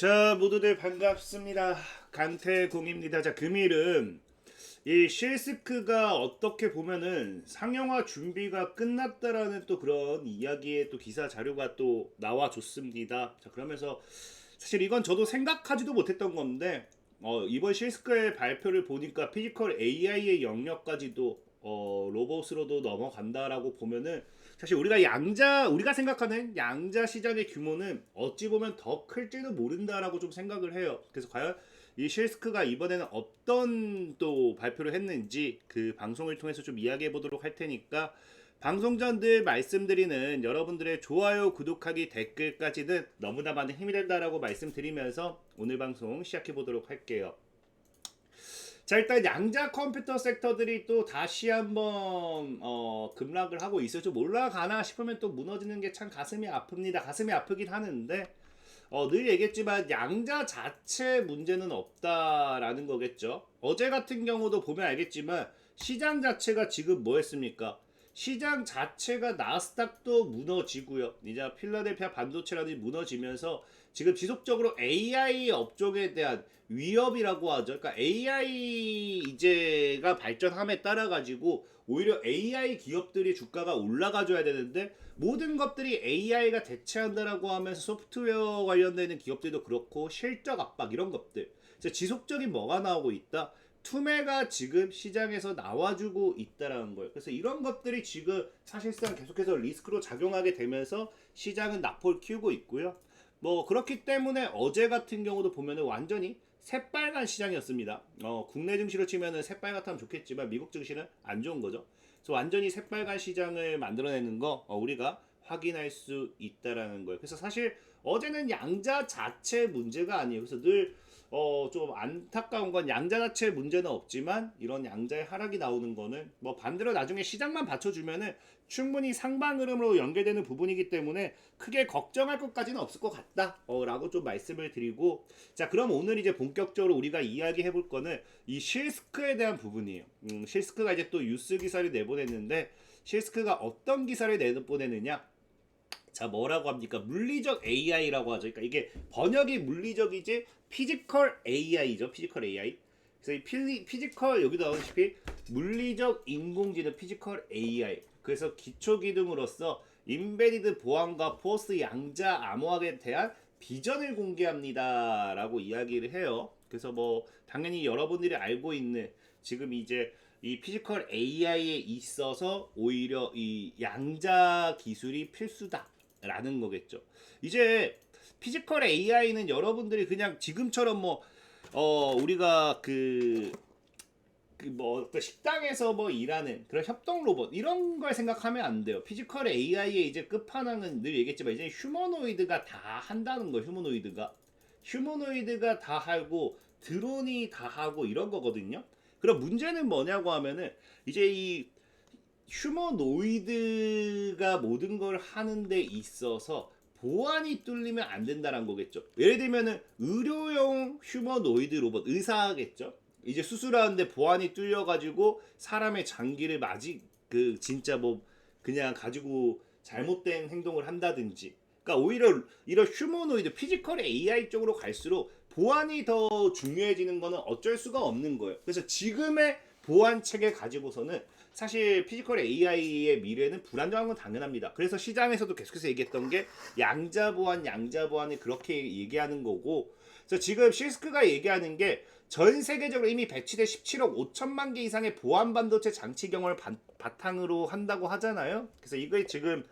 자, 모두들 반갑습니다. 강태공입니다. 자, 금일은 이 실스크가 어떻게 보면은 상용화 준비가 끝났다라는 또 그런 이야기의 또 기사 자료가 또 나와줬습니다. 자, 그러면서 사실 이건 저도 생각하지도 못했던 건데 이번 실스크의 발표를 보니까 피지컬 AI의 영역까지도 로봇으로도 넘어간다라고 보면은 사실 우리가 생각하는 양자 시장의 규모는 어찌 보면 더 클지도 모른다라고 좀 생각을 해요. 그래서 과연 이 실스크가 이번에는 어떤 또 발표를 했는지 그 방송을 통해서 좀 이야기해 보도록 할 테니까 방송 전 늘 말씀드리는 여러분들의 좋아요, 구독하기, 댓글까지는 너무나 많은 힘이 된다라고 말씀드리면서 오늘 방송 시작해 보도록 할게요. 자, 일단 양자 컴퓨터 섹터들이 또 다시 한번 급락을 하고 있어요. 좀 올라가나 싶으면 또 무너지는 게 참 가슴이 아픕니다. 가슴이 아프긴 하는데 늘 얘기했지만 양자 자체 문제는 없다라는 거겠죠. 어제 같은 경우도 보면 알겠지만 시장 자체가 지금 뭐 했습니까? 시장 자체가 나스닥도 무너지고요. 이제 필라델피아 반도체라든지 무너지면서 지금 지속적으로 AI 업종에 대한 위협이라고 하죠. 그러니까 AI 이제가 발전함에 따라 가지고 오히려 AI 기업들이 주가가 올라가줘야 되는데 모든 것들이 AI가 대체한다라고 하면서 소프트웨어 관련되는 기업들도 그렇고 실적 압박 이런 것들 지속적인 뭐가 나오고 있다. 투매가 지금 시장에서 나와주고 있다라는 거예요. 그래서 이런 것들이 지금 사실상 계속해서 리스크로 작용하게 되면서 시장은 낙폭을 키우고 있고요. 뭐 그렇기 때문에 어제 같은 경우도 보면은 완전히 새빨간 시장이었습니다. 국내 증시로 치면은 새빨갛다면 좋겠지만 미국 증시는 안 좋은 거죠. 그래서 완전히 새빨간 시장을 만들어내는 거 우리가 확인할 수 있다라는 거예요. 그래서 사실 어제는 양자 자체 문제가 아니에요. 그래서 늘 좀 안타까운 건 양자 자체 문제는 없지만 이런 양자의 하락이 나오는 거는 뭐 반대로 나중에 시장만 받쳐주면은 충분히 상방 흐름으로 연결되는 부분이기 때문에 크게 걱정할 것까지는 없을 것 같다 라고 좀 말씀을 드리고, 자 그럼 오늘 이제 본격적으로 우리가 이야기해 볼 거는 이 실스크에 대한 부분이에요. 실스크가 이제 또 뉴스 기사를 내보냈는데 실스크가 어떤 기사를 내보내느냐, 자 뭐라고 합니까? 물리적 AI라고 하죠. 그러니까 이게 번역이 물리적이지 피지컬 AI죠. 피지컬 AI. 그래서 이 피지컬 여기도 나오시피 물리적 인공지능 피지컬 AI. 그래서 기초 기능으로서 인베디드 보안과 포스 양자 암호학에 대한 비전을 공개합니다라고 이야기를 해요. 그래서 뭐 당연히 여러분들이 알고 있는 지금 이제 이 피지컬 AI에 있어서 오히려 이 양자 기술이 필수다. 라는 거겠죠. 이제 피지컬 AI는 여러분들이 그냥 지금처럼 뭐 우리가 뭐 식당에서 뭐 일하는 그런 협동 로봇 이런 걸 생각하면 안 돼요. 피지컬 AI의 이제 끝판왕은 늘 얘기했지만 이제 휴머노이드가 다 한다는 거예요. 휴머노이드가 다 하고 드론이 다 하고 이런 거거든요. 그럼 문제는 뭐냐고 하면은 이제 이 휴머노이드가 모든 걸 하는 데 있어서 보안이 뚫리면 안 된다는 거겠죠. 예를 들면은 의료용 휴머노이드 로봇, 의사겠죠. 이제 수술하는데 보안이 뚫려가지고 사람의 장기를 진짜 뭐 그냥 가지고 잘못된 행동을 한다든지. 그러니까 오히려 이런 휴머노이드, 피지컬 AI 쪽으로 갈수록 보안이 더 중요해지는 거는 어쩔 수가 없는 거예요. 그래서 지금의 보안 체계 가지고서는 사실 피지컬 AI의 미래는 불안정한 건 당연합니다. 그래서 시장에서도 계속해서 얘기했던 게 양자 보안을 그렇게 얘기하는 거고, 그래서 지금 실스크가 얘기하는 게 전 세계적으로 이미 배치된 17억 5천만 개 이상의 보안 반도체 장치 경험을 바탕으로 한다고 하잖아요. 그래서 이게 지금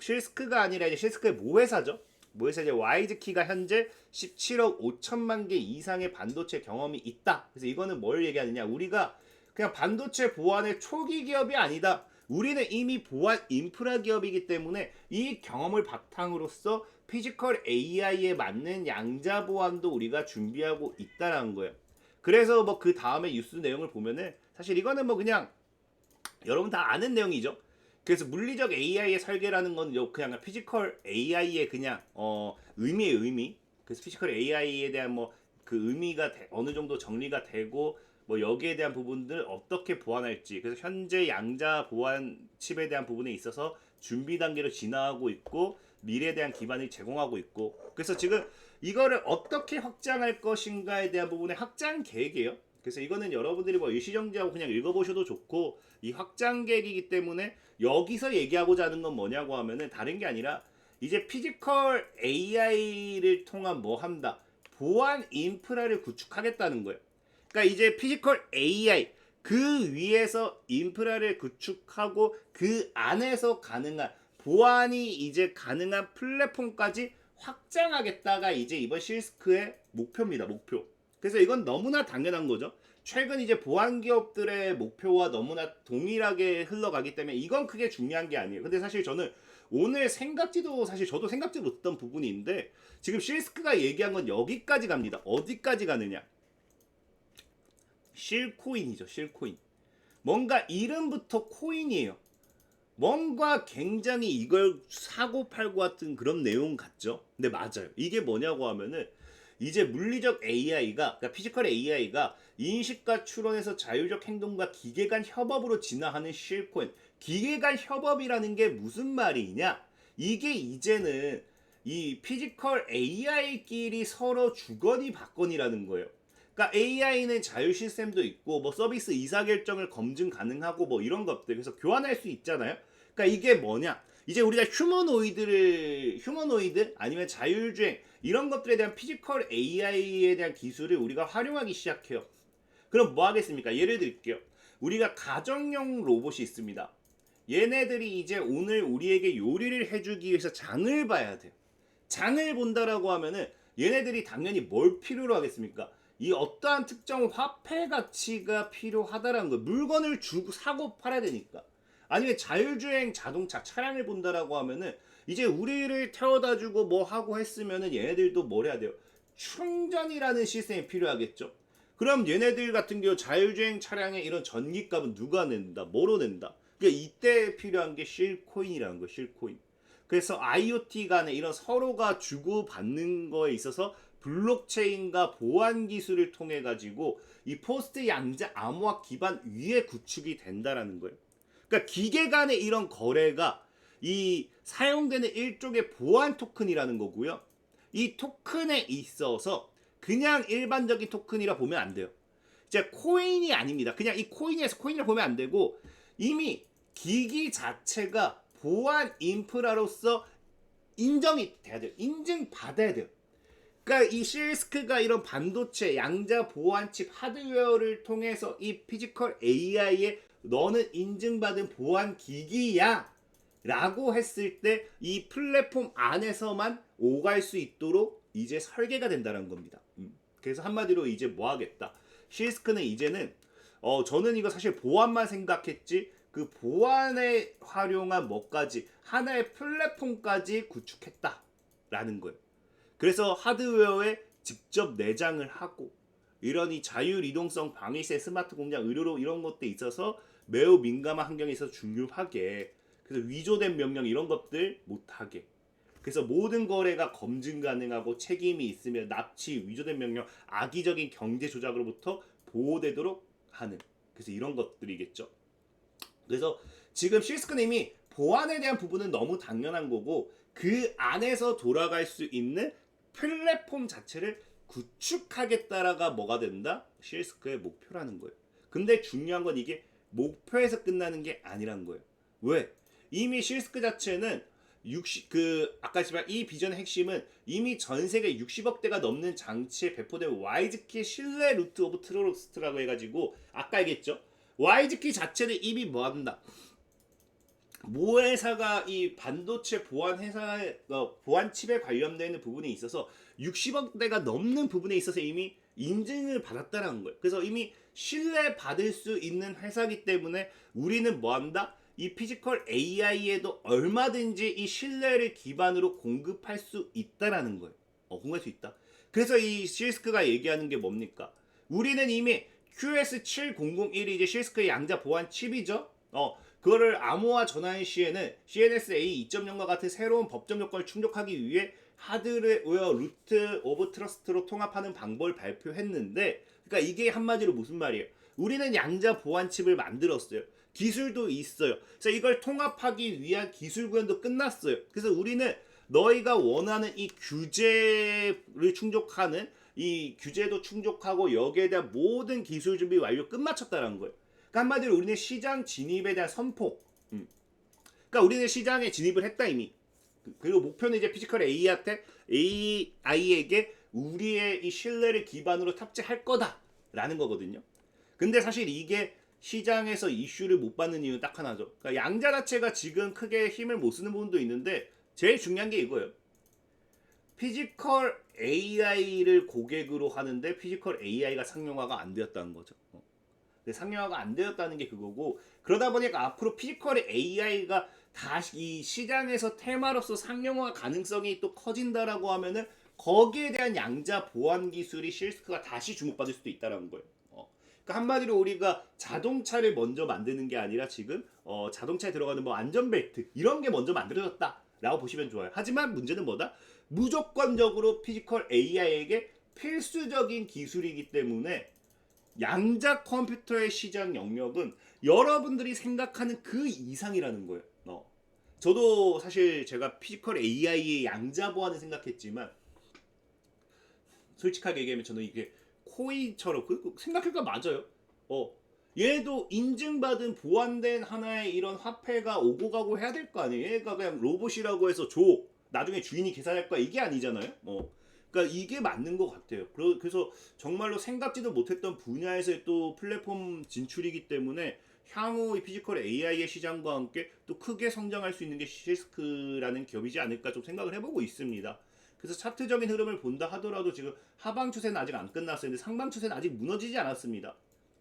실스크가 아니라 이제 실스크의 모회사죠. 모회사 이제 와이즈키가 현재 17억 5천만 개 이상의 반도체 경험이 있다. 그래서 이거는 뭘 얘기하느냐? 우리가 그냥 반도체 보안의 초기 기업이 아니다. 우리는 이미 보안 인프라 기업이기 때문에 이 경험을 바탕으로서 피지컬 AI에 맞는 양자 보안도 우리가 준비하고 있다라는 거예요. 그래서 뭐 그 다음에 뉴스 내용을 보면은 사실 이거는 뭐 그냥 여러분 다 아는 내용이죠. 그래서 물리적 AI의 설계라는 건 그냥 피지컬 AI의 그냥 의미의 의미. 그래서 피지컬 AI에 대한 뭐 그 의미가 어느 정도 정리가 되고 뭐 여기에 대한 부분들 어떻게 보완할지, 그래서 현재 양자 보안 칩에 대한 부분에 있어서 준비 단계로 진화하고 있고 미래에 대한 기반을 제공하고 있고, 그래서 지금 이거를 어떻게 확장할 것인가에 대한 부분의 확장 계획이에요. 그래서 이거는 여러분들이 뭐 일시정지하고 그냥 읽어보셔도 좋고, 이 확장 계획이기 때문에 여기서 얘기하고자 하는 건 뭐냐고 하면은 다른 게 아니라 이제 피지컬 AI를 통한 뭐 한다, 보안 인프라를 구축하겠다는 거예요. 그러니까 이제 피지컬 AI 그 위에서 인프라를 구축하고 그 안에서 가능한 보안이 이제 가능한 플랫폼까지 확장하겠다가 이제 이번 실스크의 목표입니다. 목표. 그래서 이건 너무나 당연한 거죠. 최근 이제 보안 기업들의 목표와 너무나 동일하게 흘러가기 때문에 이건 크게 중요한 게 아니에요. 근데 사실 저는 오늘 생각지도 사실 저도 생각지 못했던 부분인데 지금 실스크가 얘기한 건 여기까지 갑니다. 어디까지 가느냐? 실코인이죠. 실코인. 뭔가 이름부터 코인이에요. 뭔가 굉장히 이걸 사고 팔고 같은 그런 내용 같죠? 근데 맞아요. 이게 뭐냐고 하면은 이제 물리적 AI가, 그러니까 피지컬 AI가 인식과 추론에서 자율적 행동과 기계 간 협업으로 진화하는 실코인. 기계 간 협업이라는 게 무슨 말이냐? 이게 이제는 이 피지컬 AI끼리 서로 주거니 받거니라는 거예요. 그러니까 AI는 자율 시스템도 있고 뭐 서비스 의사결정을 검증 가능하고 뭐 이런 것들, 그래서 교환할 수 있잖아요. 그러니까 이게 뭐냐? 이제 우리가 휴머노이드 아니면 자율주행 이런 것들에 대한 피지컬 AI에 대한 기술을 우리가 활용하기 시작해요. 그럼 뭐 하겠습니까? 예를 들게요. 우리가 가정용 로봇이 있습니다. 얘네들이 이제 오늘 우리에게 요리를 해주기 위해서 장을 봐야 돼요. 장을 본다라고 하면은 얘네들이 당연히 뭘 필요로 하겠습니까? 이 어떠한 특정 화폐 가치가 필요하다라는 거예요. 물건을 주고 사고 팔아야 되니까. 아니면 자율주행 자동차 차량을 본다라고 하면은 이제 우리를 태워다 주고 뭐 하고 했으면은 얘네들도 뭘 해야 돼요? 충전이라는 시스템이 필요하겠죠. 그럼 얘네들 같은 경우 자율주행 차량의 이런 전기값은 누가 낸다? 뭐로 낸다? 그러니까 이때 필요한 게 실코인이라는 거예요. 실코인. 그래서 IoT 간에 이런 서로가 주고받는 거에 있어서 블록체인과 보안 기술을 통해 가지고 이 포스트 양자 암호화 기반 위에 구축이 된다라는 거예요. 그러니까 기계 간의 이런 거래가 이 사용되는 일종의 보안 토큰이라는 거고요. 이 토큰에 있어서 그냥 일반적인 토큰이라 보면 안 돼요. 이제 코인이 아닙니다. 그냥 이 코인에서 코인이라 보면 안 되고 이미 기기 자체가 보안 인프라로서 인정이 돼야 돼요. 인증받아야 돼요. 그러니까 이 실스크가 이런 반도체, 양자 보안칩, 하드웨어를 통해서 이 피지컬 AI에 너는 인증받은 보안 기기야 라고 했을 때 이 플랫폼 안에서만 오갈 수 있도록 이제 설계가 된다는 겁니다. 그래서 한마디로 이제 뭐 하겠다. 실스크는 이제는 저는 이거 사실 보안만 생각했지 그 보안에 활용한 뭐까지 하나의 플랫폼까지 구축했다라는 거예요. 그래서 하드웨어에 직접 내장을 하고 이런 이 자율 이동성 방위세 스마트 공장 의료로 이런 것도 있어서 매우 민감한 환경에 있어서 중요하게, 그래서 위조된 명령 이런 것들 못하게, 그래서 모든 거래가 검증 가능하고 책임이 있으며 납치, 위조된 명령, 악의적인 경제 조작으로부터 보호되도록 하는, 그래서 이런 것들이겠죠. 그래서 지금 실스크는 이미 보안에 대한 부분은 너무 당연한 거고 그 안에서 돌아갈 수 있는 플랫폼 자체를 구축하겠다라가 뭐가 된다? 실스크의 목표라는 거예요. 근데 중요한 건 이게 목표에서 끝나는 게 아니란 거예요. 왜? 이미 실스크 자체는 아까 지만 이 비전의 핵심은 이미 전 세계 60억 대가 넘는 장치에 배포된 와이즈키 신뢰 루트 오브 트러스트라고 해가지고 아까 얘기했죠. 와이즈키 자체는 이미 뭐 한다? 모 회사가 이 반도체 보안 회사의 보안 칩에 관련되는 부분에 있어서 60억 대가 넘는 부분에 있어서 이미 인증을 받았다는 거예요. 그래서 이미 신뢰 받을 수 있는 회사이기 때문에 우리는 뭐 한다? 이 피지컬 AI에도 얼마든지 이 신뢰를 기반으로 공급할 수 있다라는 거예요. 공급할 수 있다. 그래서 이 실스크가 얘기하는 게 뭡니까? 우리는 이미 QS7001이 이제 실스크의 양자 보안 칩이죠. 그거를 암호화 전환 시에는 CNSA 2.0과 같은 새로운 법적 요건을 충족하기 위해 하드웨어 루트 오브 트러스트로 통합하는 방법을 발표했는데, 그러니까 이게 한마디로 무슨 말이에요? 우리는 양자 보안 칩을 만들었어요. 기술도 있어요. 그래서 이걸 통합하기 위한 기술 구현도 끝났어요. 그래서 우리는 너희가 원하는 이 규제를 충족하는 이 규제도 충족하고 여기에 대한 모든 기술 준비 완료 끝마쳤다는 거예요. 그러니까 한마디로 우리는 시장 진입에 대한 선포. 그러니까 우리는 시장에 진입을 했다 이미. 그리고 목표는 이제 피지컬 AI에게 우리의 이 신뢰를 기반으로 탑재할 거다라는 거거든요. 근데 사실 이게 시장에서 이슈를 못 받는 이유는 딱 하나죠. 그러니까 양자 자체가 지금 크게 힘을 못 쓰는 부분도 있는데 제일 중요한 게 이거예요. 피지컬 AI를 고객으로 하는데 피지컬 AI가 상용화가 안 되었다는 거죠. 상용화가 안 되었다는 게 그거고, 그러다 보니까 앞으로 피지컬 AI가 다시 이 시장에서 테마로서 상용화 가능성이 또 커진다라고 하면은 거기에 대한 양자 보안 기술이 실스크가 다시 주목받을 수도 있다는 거예요. 그러니까 한마디로 우리가 자동차를 먼저 만드는 게 아니라 지금 자동차에 들어가는 뭐 안전벨트 이런 게 먼저 만들어졌다라고 보시면 좋아요. 하지만 문제는 뭐다? 무조건적으로 피지컬 AI에게 필수적인 기술이기 때문에 양자 컴퓨터의 시장 영역은 여러분들이 생각하는 그 이상이라는 거예요. 저도 사실 제가 피지컬 AI의 양자 보안을 생각했지만 솔직하게 얘기하면 저는 이게 코인처럼 생각해보니까 맞아요. 얘도 인증받은 보안된 하나의 이런 화폐가 오고 가고 해야 될 거 아니에요. 얘가 그냥 로봇이라고 해서 나중에 주인이 계산할 거야 이게 아니잖아요. 그러니까 이게 맞는 것 같아요. 그래서 정말로 생각지도 못했던 분야에서의 또 플랫폼 진출이기 때문에 향후 이 피지컬 AI의 시장과 함께 또 크게 성장할 수 있는 게 시스크라는 기업이지 않을까 좀 생각을 해보고 있습니다. 그래서 차트적인 흐름을 본다 하더라도 지금 하방 추세는 아직 안 끝났어요. 근데 상방 추세는 아직 무너지지 않았습니다.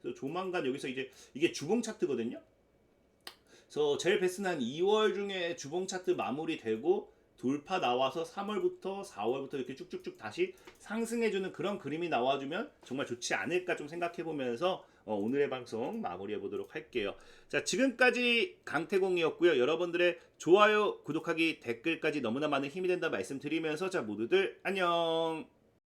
그래서 조만간 여기서 이제 이게 주봉 차트거든요. 그래서 제일 베스트는 한 2월 중에 주봉 차트 마무리되고 돌파 나와서 3월부터 4월부터 이렇게 쭉쭉쭉 다시 상승해주는 그런 그림이 나와주면 정말 좋지 않을까 좀 생각해보면서 오늘의 방송 마무리해보도록 할게요. 자, 지금까지 강태공이었고요. 여러분들의 좋아요, 구독하기, 댓글까지 너무나 많은 힘이 된다 말씀드리면서 자, 모두들 안녕.